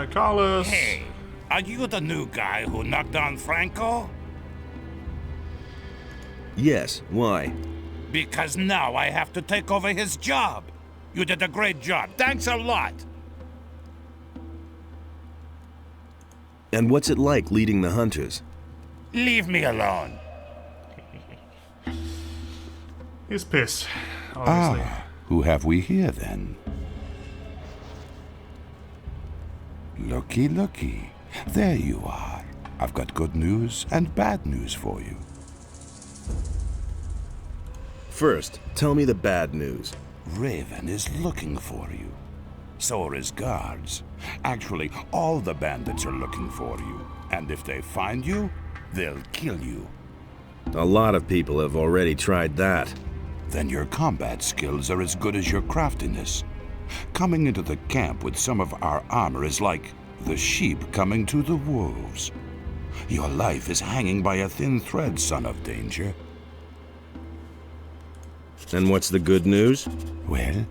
Carlos. Hey, are you the new guy who knocked down Franco? Yes, why? Because now I have to take over his job. You did a great job. Thanks a lot. And what's it like leading the hunters? Leave me alone. He's pissed, obviously. Who have we here then? Looky, looky. There you are. I've got good news and bad news for you. First, tell me the bad news. Raven is looking for you. So are his guards. Actually, all the bandits are looking for you. And if they find you, they'll kill you. A lot of people have already tried that. Then your combat skills are as good as your craftiness. Coming into the camp with some of our armor is like the sheep coming to the wolves. Your life is hanging by a thin thread, son of danger. And what's the good news? Well,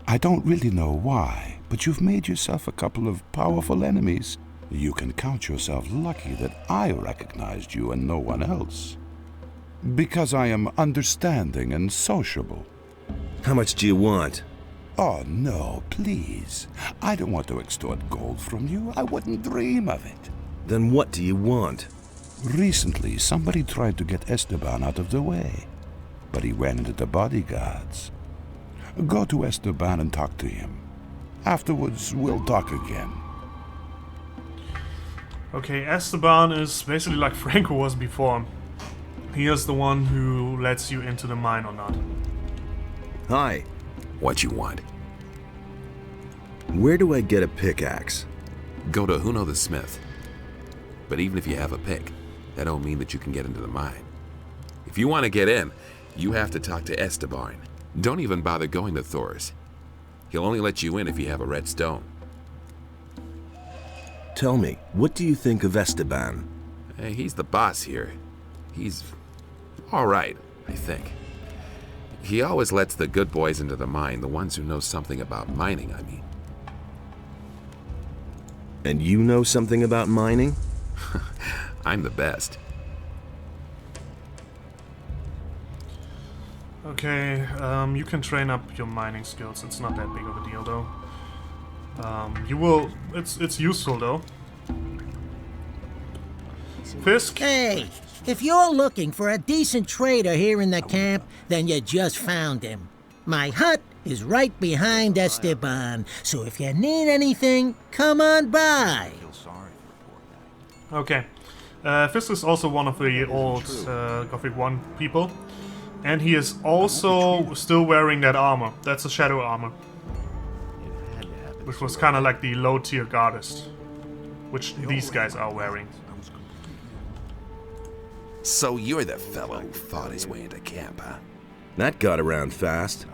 I don't really know why, but you've made yourself a couple of powerful enemies. You can count yourself lucky that I recognized you and no one else. Because I am understanding and sociable. How much do you want? Oh, no, please. I don't want to extort gold from you. I wouldn't dream of it. Then what do you want? Recently, somebody tried to get Esteban out of the way, but he ran into the bodyguards. Go to Esteban and talk to him. Afterwards, we'll talk again. Okay, Esteban is basically like Franco was before. He is the one who lets you into the mine or not. Hi. What you want? Where do I get a pickaxe? Go to Huno the Smith. But even if you have a pick, that don't mean that you can get into the mine. If you want to get in, you have to talk to Esteban. Don't even bother going to Thor's. He'll only let you in if you have a red stone. Tell me, what do you think of Esteban? Hey, he's the boss here. He's all right, I think. He always lets the good boys into the mine, the ones who know something about mining, I mean. And you know something about mining? I'm the best. Okay, you can train up your mining skills. It's not that big of a deal, though. You will... It's useful, though. Fisk? Hey, if you're looking for a decent trader here in the camp, then you just found him. My hut is right behind Esteban, so if you need anything, come on by. Okay. Fisk is also one of the old Gothic 1 people. And he is also still wearing that armor. That's a shadow armor. Which was kind of like the low tier Goddess. Which these guys are wearing. So you're the fellow who fought his way into camp, huh? That got around fast.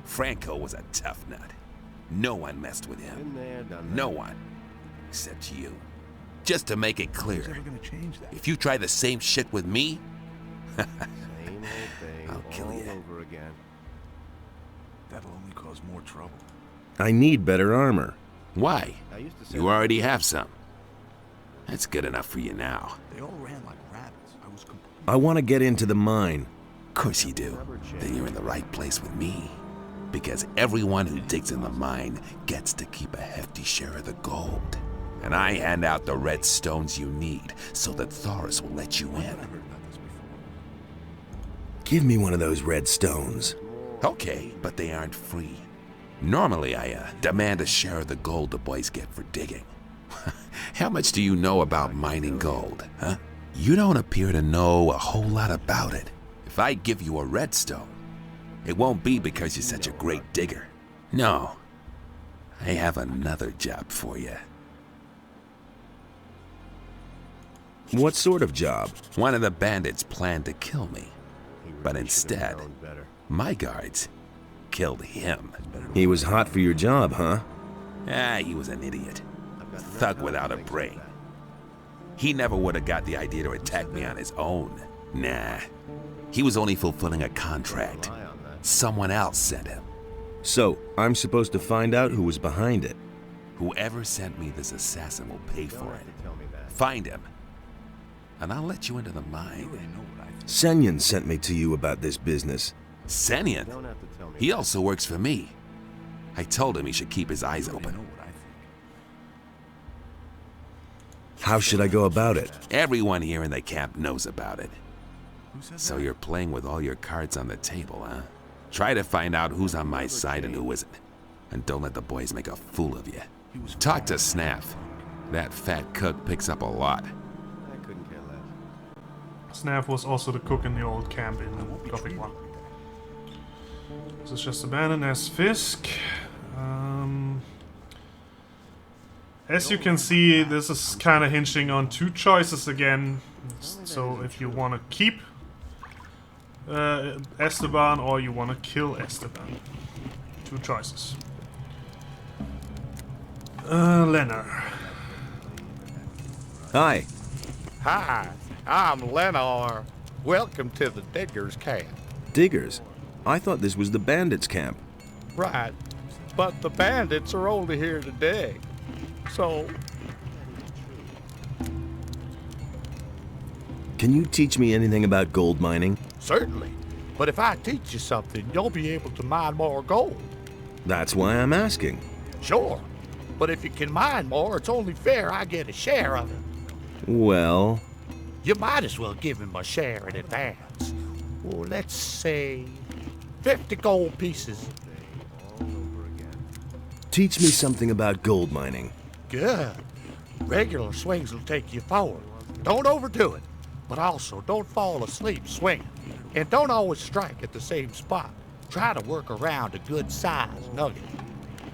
Franco was a tough nut. No one messed with him. No one. Except you. Just to make it clear, if you try the same shit with me, I'll kill you. That'll only cause more trouble. I need better armor. Why? You already have some. That's good enough for you now. They all ran like rabbits. I was completely... I want to get into the mine. Of course you do. Then you're in the right place with me. Because everyone who digs in the mine gets to keep a hefty share of the gold. And I hand out the red stones you need so that Thoris will let you in. Give me one of those red stones. Okay, but they aren't free. Normally, I demand a share of the gold the boys get for digging. How much do you know about mining gold, huh? You don't appear to know a whole lot about it. If I give you a redstone, it won't be because you're such a great digger. No, I have another job for you. What sort of job? One of the bandits planned to kill me, but instead, my guards killed him. He was hot for your job, huh? He was an idiot. A thug without a brain. He never would have got the idea to attack me on his own. Nah. He was only fulfilling a contract. Someone else sent him. So, I'm supposed to find out who was behind it. Whoever sent me this assassin will pay for it. Find him, and I'll let you into the mine. Senyan sent me to you about this business. Senyan? He also works for me. I told him he should keep his eyes open. How should I go about it? Everyone here in the camp knows about it. So you're playing with all your cards on the table, huh? Try to find out who's on my side and who isn't. And don't let the boys make a fool of you. Talk to Snaff. That fat cook picks up a lot. Snaff was also the cook in the old camp in Gothic 1. This is just abandoned as Fisk. As you can see, this is kind of hinging on two choices again. So if you want to keep Esteban or you want to kill Esteban. Two choices. Lennar. Hi. Hi, I'm Lennar. Welcome to the Diggers Camp. Diggers? I thought this was the bandits' camp. Right, but the bandits are only here to dig. So, Can you teach me anything about gold mining? certainly. But if I teach you something, you'll be able to mine more gold. That's why I'm asking. Sure. But if you can mine more, it's only fair I get a share of it. Well, You might as well give him a share in advance. Well, let's say 50 gold pieces. teach me something about gold mining. Good. Regular swings will take you forward. Don't overdo it, but also don't fall asleep swinging. And don't always strike at the same spot. Try to work around a good-sized nugget.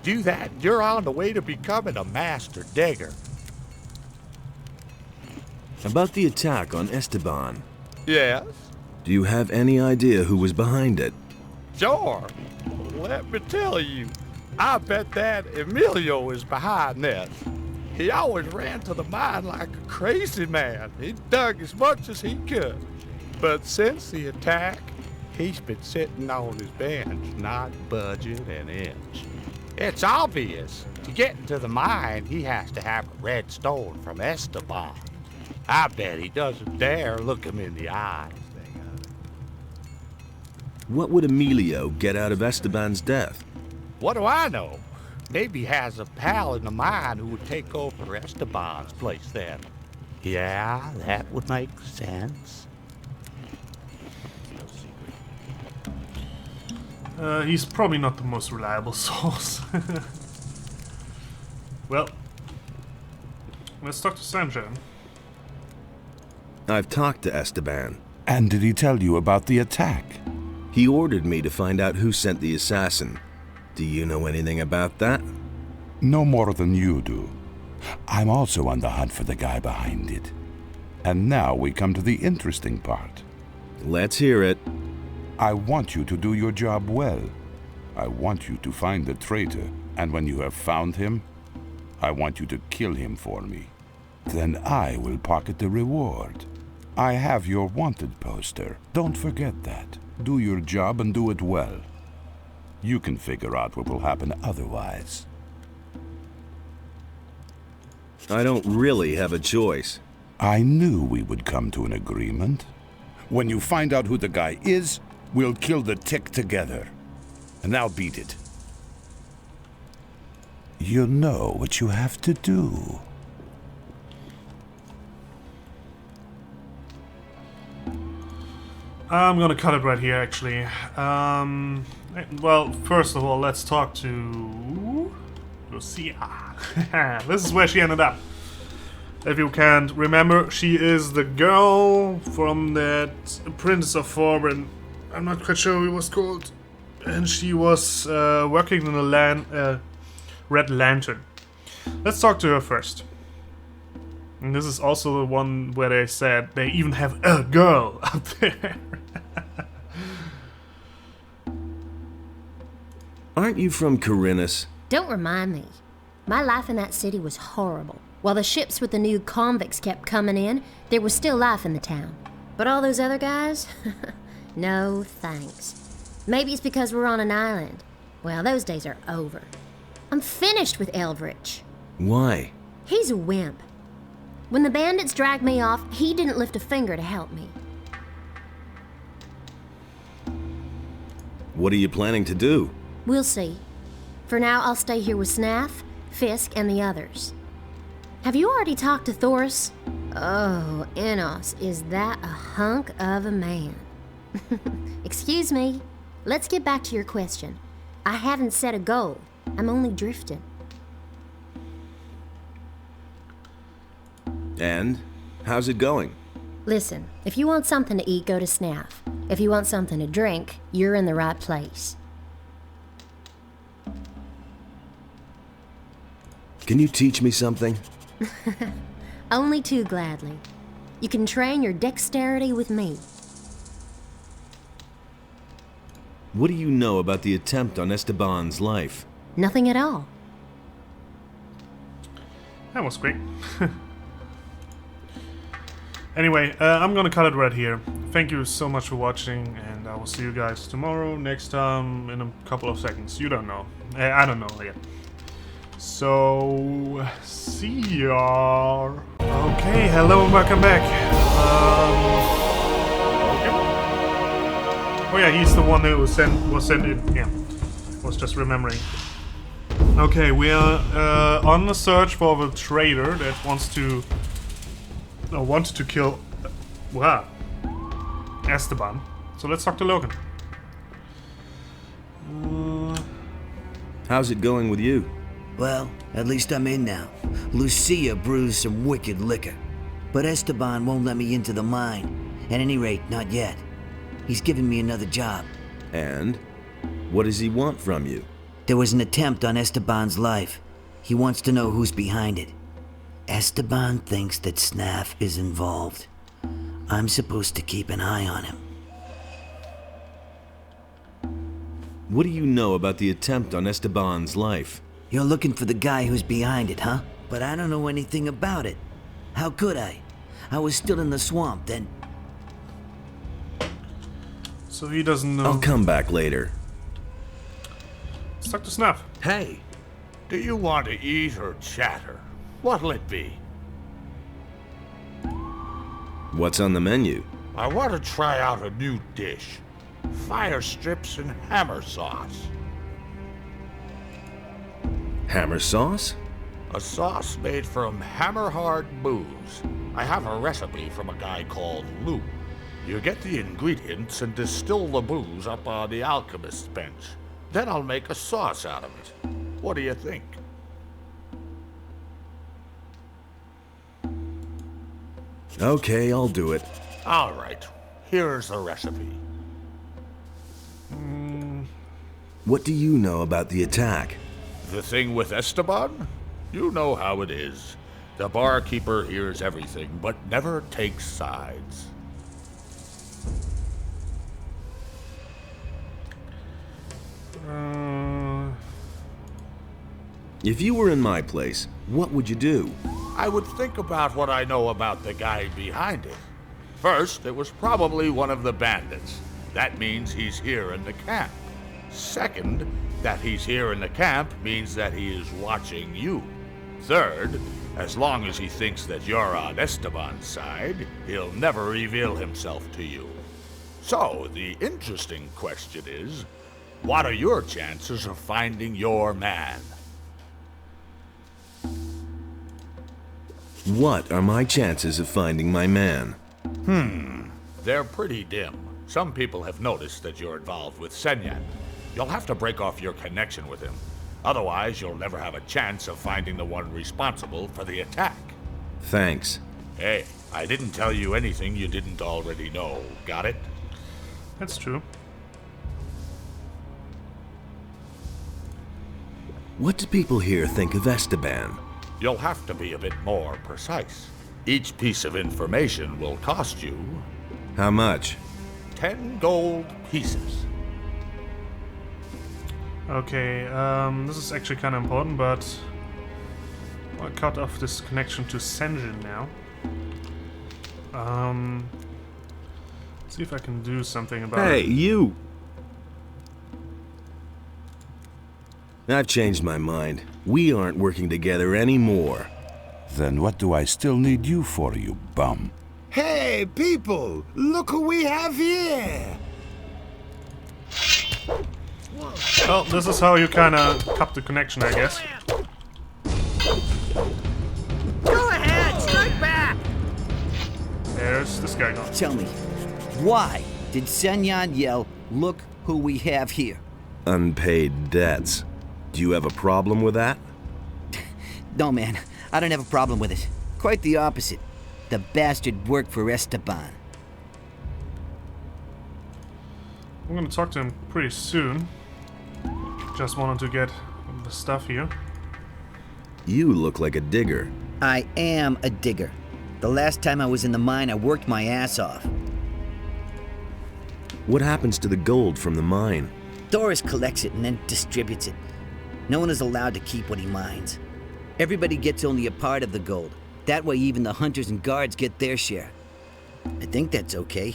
Do that, and you're on the way to becoming a master digger. About the attack on Esteban. Yes? Do you have any idea who was behind it? Sure. Let me tell you, I bet that Emilio is behind this. He always ran to the mine like a crazy man. He dug as much as he could. But since the attack, he's been sitting on his bench, not budging an inch. It's obvious. To get into the mine, he has to have a red stone from Esteban. I bet he doesn't dare look him in the eye. What would Emilio get out of Esteban's death? What do I know? Maybe he has a pal in the mine who would take over Esteban's place then. Yeah, that would make sense. He's probably not the most reliable source. Well, let's talk to Sanjan. I've talked to Esteban. And did he tell you about the attack? He ordered me to find out who sent the assassin. Do you know anything about that? No more than you do. I'm also on the hunt for the guy behind it. And now we come to the interesting part. Let's hear it. I want you to do your job well. I want you to find the traitor, and when you have found him, I want you to kill him for me. Then I will pocket the reward. I have your wanted poster. Don't forget that. Do your job and do it well. You can figure out what will happen otherwise. I don't really have a choice. I knew we would come to an agreement. When you find out who the guy is, we'll kill the tick together. And now beat it. You know what you have to do. I'm gonna cut it right here, actually. Well, first of all, let's talk to Lucia. This is where she ended up. If you can't remember, she is the girl from that Prince of Forbin. I'm not quite sure what it was called. And she was working in a Red Lantern. Let's talk to her first. And this is also the one where they said they even have a girl up there. Aren't you from Corinus? Don't remind me. My life in that city was horrible. While the ships with the new convicts kept coming in, there was still life in the town. But all those other guys? No thanks. Maybe it's because we're on an island. Well, those days are over. I'm finished with Eldritch. Why? He's a wimp. When the bandits dragged me off, he didn't lift a finger to help me. What are you planning to do? We'll see. For now, I'll stay here with Snaff, Fisk, and the others. Have you already talked to Thoris? Oh, Enos, is that a hunk of a man? Excuse me. Let's get back to your question. I haven't set a goal. I'm only drifting. And? How's it going? Listen, if you want something to eat, go to Snaff. If you want something to drink, you're in the right place. Can you teach me something? Only too gladly. You can train your dexterity with me. What do you know about the attempt on Esteban's life? Nothing at all. That was quick. Anyway, I'm gonna cut it right here. Thank you so much for watching, and I will see you guys tomorrow, next time, in a couple of seconds. You don't know. I don't know yet. So, see ya. Okay, hello and welcome back. Okay. Oh yeah, he's the one who was sent in. Yeah, was just remembering. Okay, we are on the search for the trader that wanted to kill Esteban. So let's talk to Logan. How's it going with you? Well, at least I'm in now. Lucia brews some wicked liquor. But Esteban won't let me into the mine. At any rate, not yet. He's given me another job. And? What does he want from you? There was an attempt on Esteban's life. He wants to know who's behind it. Esteban thinks that Snaff is involved. I'm supposed to keep an eye on him. What do you know about the attempt on Esteban's life? You're looking for the guy who's behind it, huh? But I don't know anything about it. How could I? I was still in the swamp then. So he doesn't know. I'll come back later. Let's talk to Snaff. Hey, do you want to eat or chatter? What'll it be? What's on the menu? I want to try out a new dish. Fire strips and hammer sauce. Hammer sauce? A sauce made from hammer-hard booze. I have a recipe from a guy called Lou. You get the ingredients and distill the booze up on the alchemist's bench. Then I'll make a sauce out of it. What do you think? Okay, I'll do it. All right. Here's the recipe. What do you know about the attack? The thing with Esteban? You know how it is. The barkeeper hears everything, but never takes sides. If you were in my place, what would you do? I would think about what I know about the guy behind it. First, it was probably one of the bandits. That means he's here in the camp. Second, that he's here in the camp means that he is watching you. Third, as long as he thinks that you're on Esteban's side, he'll never reveal himself to you. So, the interesting question is, what are your chances of finding your man? What are my chances of finding my man? They're pretty dim. Some people have noticed that you're involved with Senyan. You'll have to break off your connection with him. Otherwise, you'll never have a chance of finding the one responsible for the attack. Thanks. Hey, I didn't tell you anything you didn't already know. Got it? That's true. What do people here think of Esteban? You'll have to be a bit more precise. Each piece of information will cost you How much? 10 gold pieces. Okay, this is actually kind of important, but I'll cut off this connection to Senjin now. See if I can do something about Hey, it. you! I've changed my mind. We aren't working together anymore. Then what do I still need you for, you bum? Hey, people! Look who we have here! Well, this is how you kind of cut the connection, I guess. Go ahead, strike back! There's this guy gone. Tell me, why did Senyan yell, "Look who we have here"? Unpaid debts. Do you have a problem with that? No, man, I don't have a problem with it. Quite the opposite. The bastard worked for Esteban. I'm gonna talk to him pretty soon. Just wanted to get the stuff here. You look like a digger. I am a digger. The last time I was in the mine, I worked my ass off. What happens to the gold from the mine? Doris collects it and then distributes it. No one is allowed to keep what he mines. Everybody gets only a part of the gold. That way even the hunters and guards get their share. I think that's okay.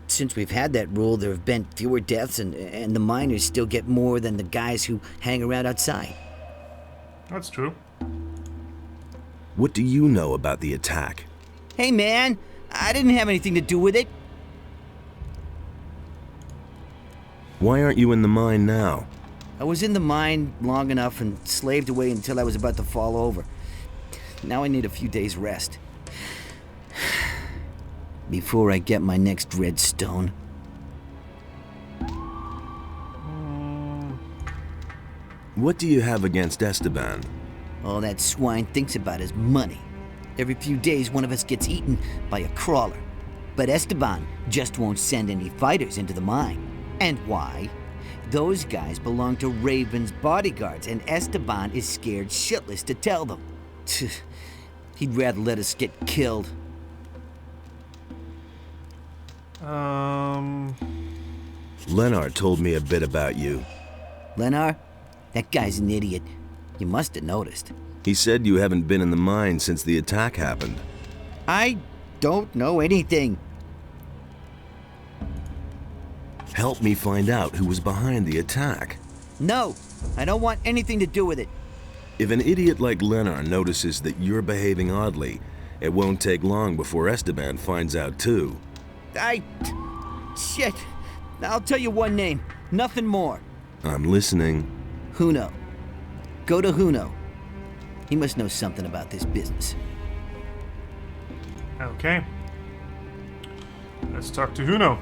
Since we've had that rule, there have been fewer deaths and the miners still get more than the guys who hang around outside. That's true. What do you know about the attack? Hey man, I didn't have anything to do with it. Why aren't you in the mine now? I was in the mine long enough and slaved away until I was about to fall over. Now I need a few days rest. Before I get my next red stone. What do you have against Esteban? All that swine thinks about is money. Every few days one of us gets eaten by a crawler. But Esteban just won't send any fighters into the mine. And why? Those guys belong to Raven's bodyguards, and Esteban is scared shitless to tell them. He'd rather let us get killed. Leonard told me a bit about you. Leonard? That guy's an idiot. You must have noticed. He said you haven't been in the mine since the attack happened. I don't know anything. Help me find out who was behind the attack. No, I don't want anything to do with it. If an idiot like Leonard notices that you're behaving oddly, it won't take long before Esteban finds out too. Shit. I'll tell you one name, nothing more. I'm listening. Huno. Go to Huno. He must know something about this business. Okay. Let's talk to Huno.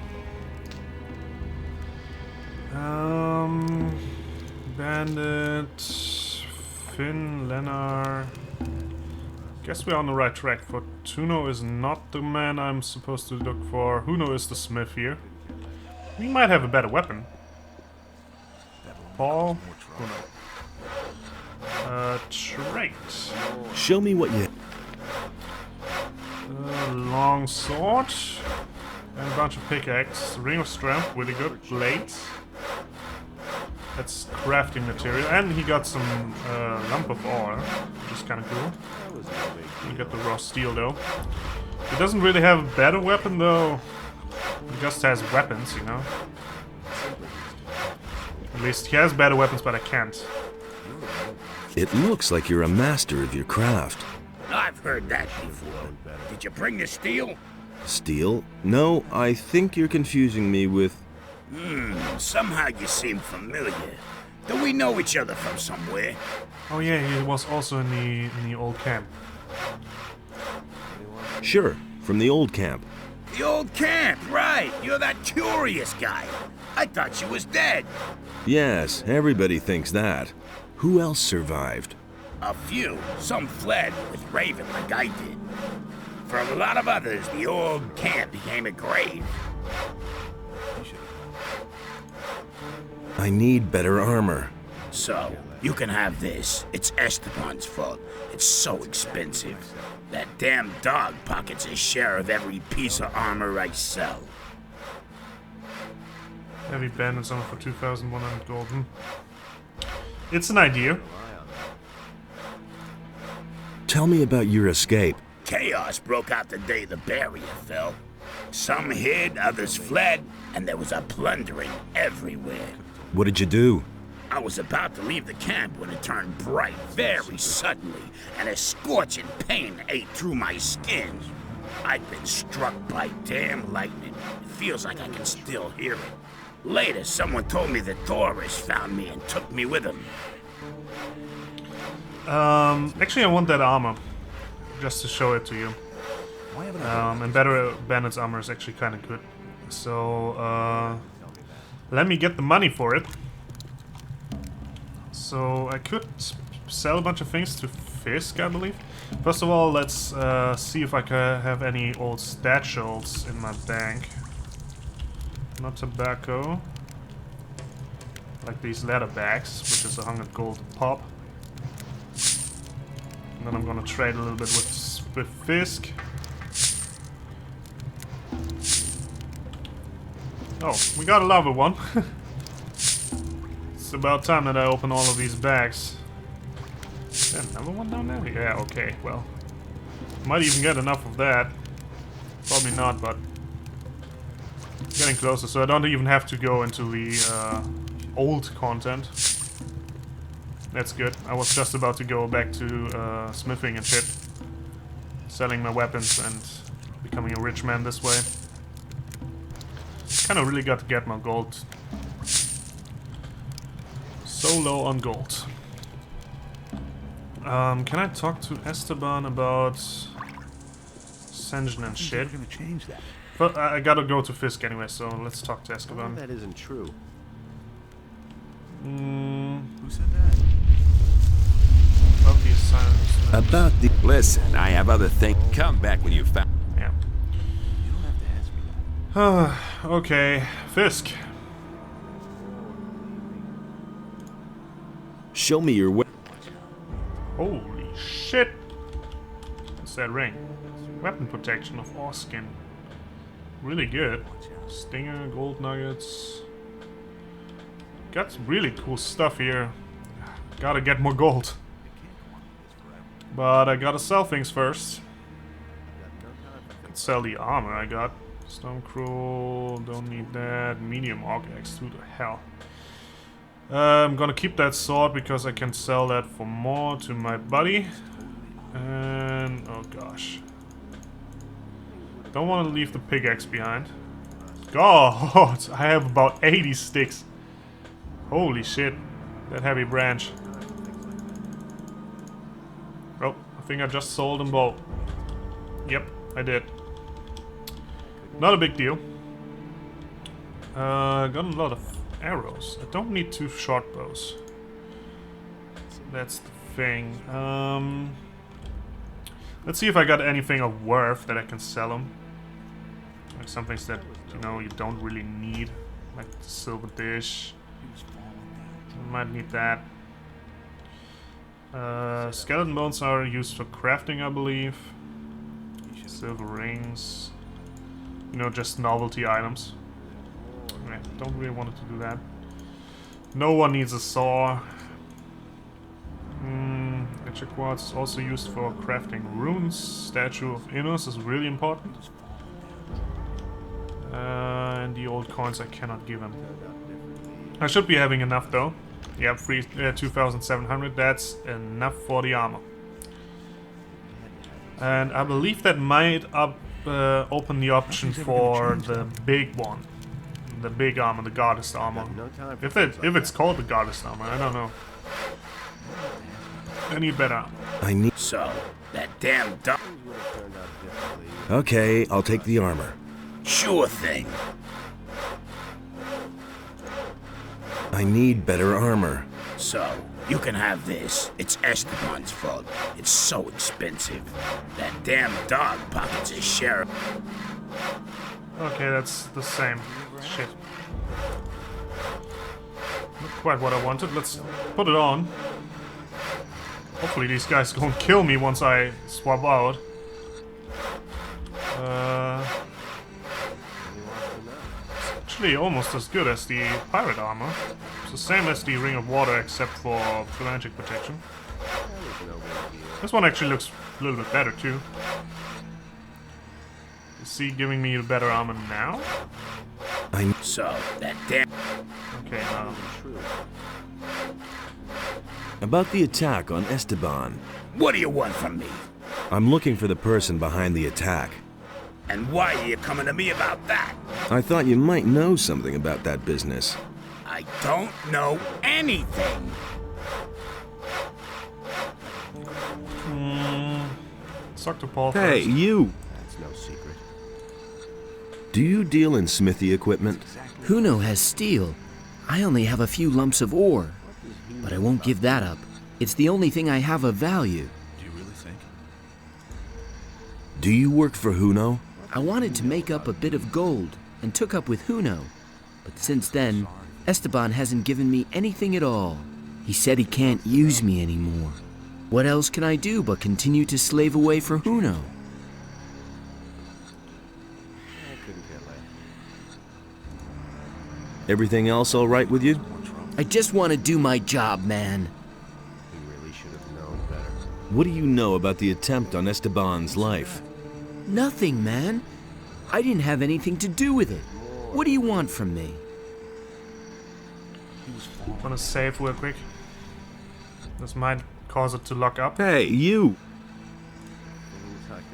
Bandit, Finn, Lenar. Guess we're on the right track. For Huno is not the man I'm supposed to look for. Huno is the smith here. We might have a better weapon. Paul, Huno. Trait. Show me what you... Long sword. And a bunch of pickaxe. Ring of strength, really good. Blades. That's crafting material. And he got some lump of ore, which is kind of cool. He got the raw steel though. He doesn't really have a better weapon though. He just has weapons, you know. At least he has better weapons, but I can't. It looks like you're a master of your craft. I've heard that before. Did you bring the steel? Steel? No, I think you're confusing me with... Somehow you seem familiar. Do we know each other from somewhere? Oh yeah, he was also in the old camp. Sure, from the old camp. The old camp, right. You're that curious guy. I thought you was dead. Yes, everybody thinks that. Who else survived? A few. Some fled with Raven like I did. For a lot of others, the old camp became a grave. I need better armor. So, you can have this. It's Esteban's fault. It's so expensive. That damn dog pockets a share of every piece of armor I sell. Heavy bandits on for 2,100 gold. It's an idea. Tell me about your escape. Chaos broke out the day the barrier fell. Some hid, others fled, and there was a plundering everywhere. What did you do? I was about to leave the camp when it turned bright very suddenly, and a scorching pain ate through my skin. I'd been struck by damn lightning. It feels like I can still hear it. Later, someone told me that Thorus found me and took me with him. Actually, I want that armor, just to show it to you. And better bandit's armor is actually kind of good. So, let me get the money for it. So, I could sell a bunch of things to Fisk, I believe. First of all, let's see if I can have any old satchels in my bank. Not tobacco. Like these leather bags, which is 100 gold a pop. And then I'm gonna trade a little bit with Fisk. Oh, we got a lava one. It's about time that I open all of these bags. Is there another one down there? Yeah, okay, well. Might even get enough of that. Probably not, but getting closer, so I don't even have to go into the old content. That's good. I was just about to go back to smithing and shit. Selling my weapons and becoming a rich man this way. Kinda really got to get my gold. So low on gold. Can I talk to Esteban about Senjin and shit? Gonna change that. But I gotta go to Fisk anyway, so let's talk to Esteban. That isn't true. Who said that? Of the assignments. About the... Listen, I have other things. Come back when you found... Yeah. You don't have to ask me that. Okay, Fisk. Show me your way. Holy shit! What's that ring? Weapon protection of ore skin. Really good. Stinger, gold nuggets. Got some really cool stuff here. Gotta get more gold. But I gotta sell things first. I can sell the armor I got. Stone Cruel, don't need that. Medium Arc Axe, who the hell? I'm gonna keep that sword because I can sell that for more to my buddy. And oh gosh. Don't want to leave the pickaxe behind. God, I have about 80 sticks. Holy shit. That heavy branch. Oh, I think I just sold them both. Yep, I did. Not a big deal. Got a lot of arrows. I don't need 2 short bows. That's the thing. Let's see if I got anything of worth that I can sell them. Like some things that, you know, you don't really need. Like the silver dish. Might need that. Skeleton bones are used for crafting, I believe. Silver rings. You know, just novelty items. Yeah, don't really want to do that. No one needs a saw. Etcher quartz is also used for crafting runes. Statue of Innos is really important. And the old coins I cannot give him. I should be having enough though. Yeah, 2,700. That's enough for the armor. And I believe that might open the option for the big one. The big armor, the goddess armor. If it's called the goddess armor, I don't know. I need better. I need... So, that damn dog... Okay, I'll take the armor. Sure thing. I need better armor. So, you can have this. It's Esteban's fault. It's so expensive. That damn dog pockets his share. Okay, that's the same. Shit. Not quite what I wanted. Let's put it on. Hopefully these guys don't kill me once I swap out. It's actually almost as good as the pirate armor. It's the same as the Ring of Water except for magic protection. This one actually looks a little bit better too. Is he giving me a better armor now? So, that damn... Okay, About the attack on Esteban. What do you want from me? I'm looking for the person behind the attack. And why are you coming to me about that? I thought you might know something about that business. I don't know anything. Let's talk to Paul Hey, first. you! That's no secret. Do you deal in smithy equipment? Huno has steel. I only have a few lumps of ore. But I won't give that up. It's the only thing I have of value. Do you really think? Do you work for Huno? I wanted to make up a bit of gold and took up with Huno. But since then, Esteban hasn't given me anything at all. He said he can't use me anymore. What else can I do but continue to slave away for Huno? I couldn't care less. Everything else all right with you? I just want to do my job, man. We really should have known better. What do you know about the attempt on Esteban's life? Nothing, man. I didn't have anything to do with it. What do you want from me? Want to save real quick? This might cause it to lock up. Hey, you!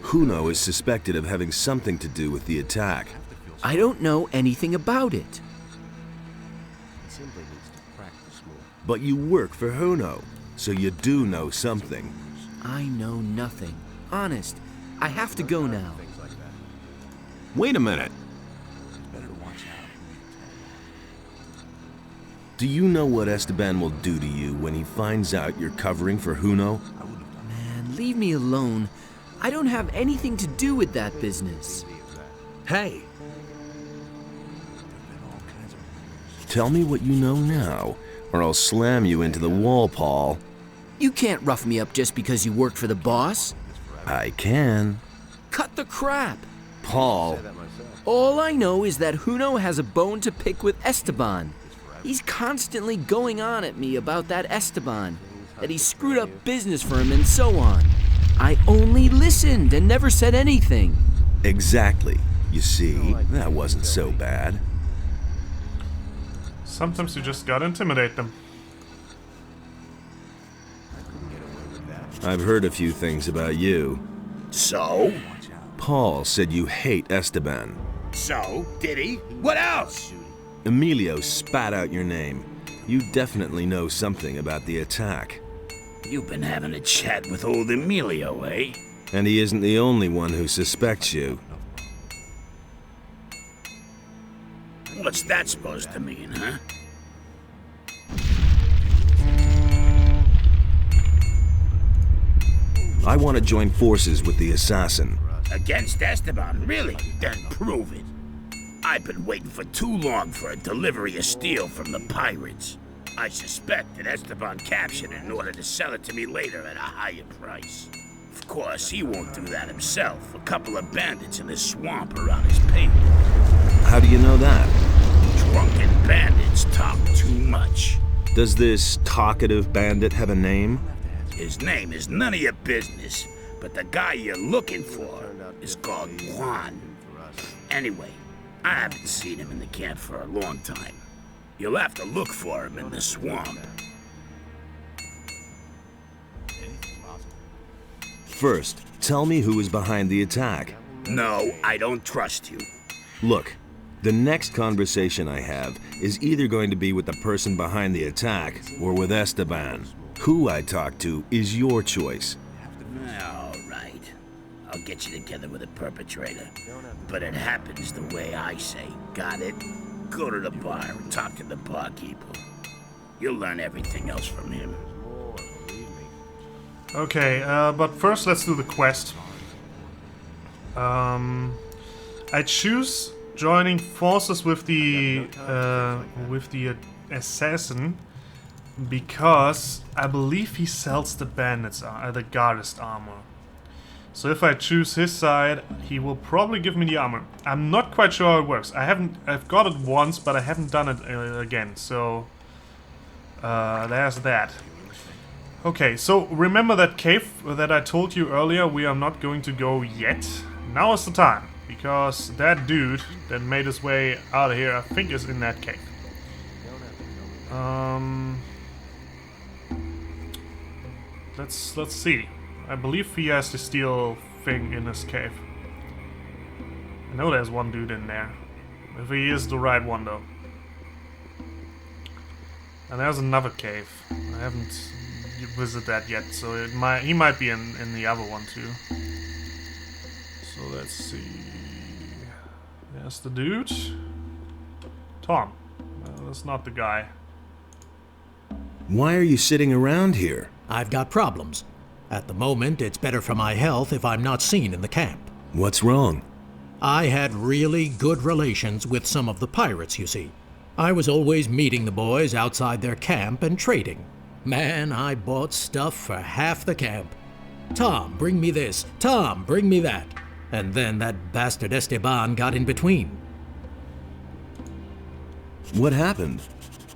Huno is suspected of having something to do with the attack. I don't know anything about it. He simply needs to practice more. But you work for Huno, so you do know something. I know nothing. Honest. I have to go now. Things like that. Wait a minute. It's better to watch out. Do you know what Esteban will do to you when he finds out you're covering for Huno? Man, leave me alone. I don't have anything to do with that business. Hey! Tell me what you know now, or I'll slam you into the wall, Paul. You can't rough me up just because you work for the boss. I can. Cut the crap. Paul. All I know is that Huno has a bone to pick with Esteban. He's constantly going on at me about that Esteban, that he screwed up business for him and so on. I only listened and never said anything. Exactly. You see, that wasn't so bad. Sometimes you just gotta intimidate them. I've heard a few things about you. So? Paul said you hate Esteban. So? Did he? What else? Emilio spat out your name. You definitely know something about the attack. You've been having a chat with old Emilio, eh? And he isn't the only one who suspects you. What's that supposed to mean, huh? I want to join forces with the assassin. Against Esteban, really? Then prove it. I've been waiting for too long for a delivery of steel from the pirates. I suspect that Esteban captured it in order to sell it to me later at a higher price. Of course, he won't do that himself. A couple of bandits in the swamp around his payroll. How do you know that? Drunken bandits talk too much. Does this talkative bandit have a name? His name is none of your business, but the guy you're looking for is called Juan. Anyway, I haven't seen him in the camp for a long time. You'll have to look for him in the swamp. First, tell me who is behind the attack. No, I don't trust you. Look, the next conversation I have is either going to be with the person behind the attack or with Esteban. Who I talk to is your choice. All right. I'll get you together with a perpetrator. But it happens the way I say. Got it? Go to the bar and talk to the barkeeper. You'll learn everything else from him. Okay, but first let's do the quest. I choose joining forces with the assassin because I believe he sells the bandits, the guardist armor. So if I choose his side, he will probably give me the armor. I'm not quite sure how it works. I've got it once, but I haven't done it again. So there's that. Okay, so remember that cave that I told you earlier we are not going to go yet? Now is the time, because that dude that made his way out of here, I think is in that cave. let's see. I believe he has the steel thing in his cave. I know there's one dude in there. If he is the right one, though. And there's another cave. I haven't visited that yet, so he might be in the other one too. So let's see. There's the dude. Tom. That's not the guy. Why are you sitting around here? I've got problems. At the moment, it's better for my health if I'm not seen in the camp. What's wrong? I had really good relations with some of the pirates, you see. I was always meeting the boys outside their camp and trading. Man, I bought stuff for half the camp. Tom, bring me this. Tom, bring me that. And then that bastard Esteban got in between. What happened?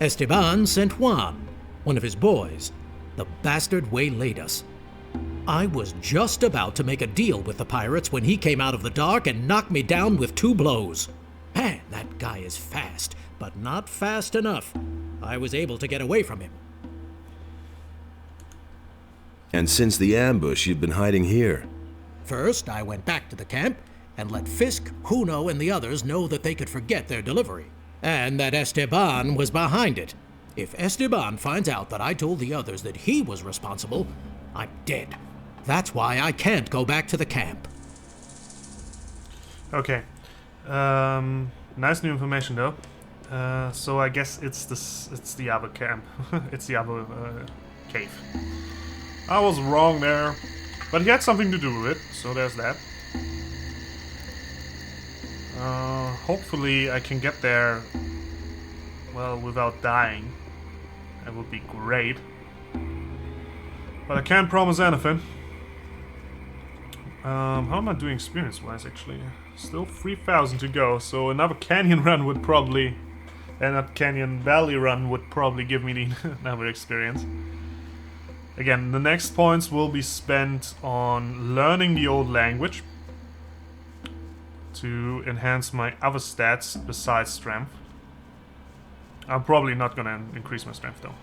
Esteban sent Juan, one of his boys. The bastard waylaid us. I was just about to make a deal with the pirates when he came out of the dark and knocked me down with 2 blows. Man, that guy is fast, but not fast enough. I was able to get away from him. And since the ambush, you've been hiding here? First, I went back to the camp and let Fisk, Juno, and the others know that they could forget their delivery, and that Esteban was behind it. If Esteban finds out that I told the others that he was responsible, I'm dead. That's why I can't go back to the camp. Okay. Nice new information, though. So I guess it's the other camp. It's the other cave. I was wrong there, but he had something to do with it, so there's that. Hopefully I can get there, well, without dying. That would be great. But I can't promise anything. How am I doing experience-wise, actually? Still 3,000 to go, so another canyon run would probably... And a canyon valley run would probably give me the another experience. Again, the next points will be spent on learning the old language to enhance my other stats besides strength. I'm probably not gonna increase my strength though.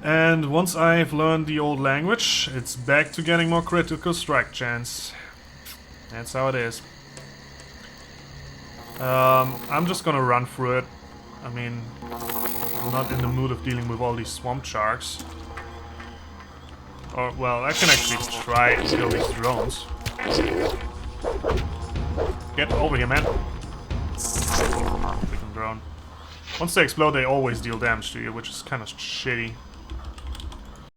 And once I've learned the old language, it's back to getting more critical strike chance. That's how it is. I'm just gonna run through it. I mean, I'm not in the mood of dealing with all these swamp sharks. Or, well, I can actually try and kill these drones. Get over here, man. Freaking drone. Once they explode, they always deal damage to you, which is kind of shitty.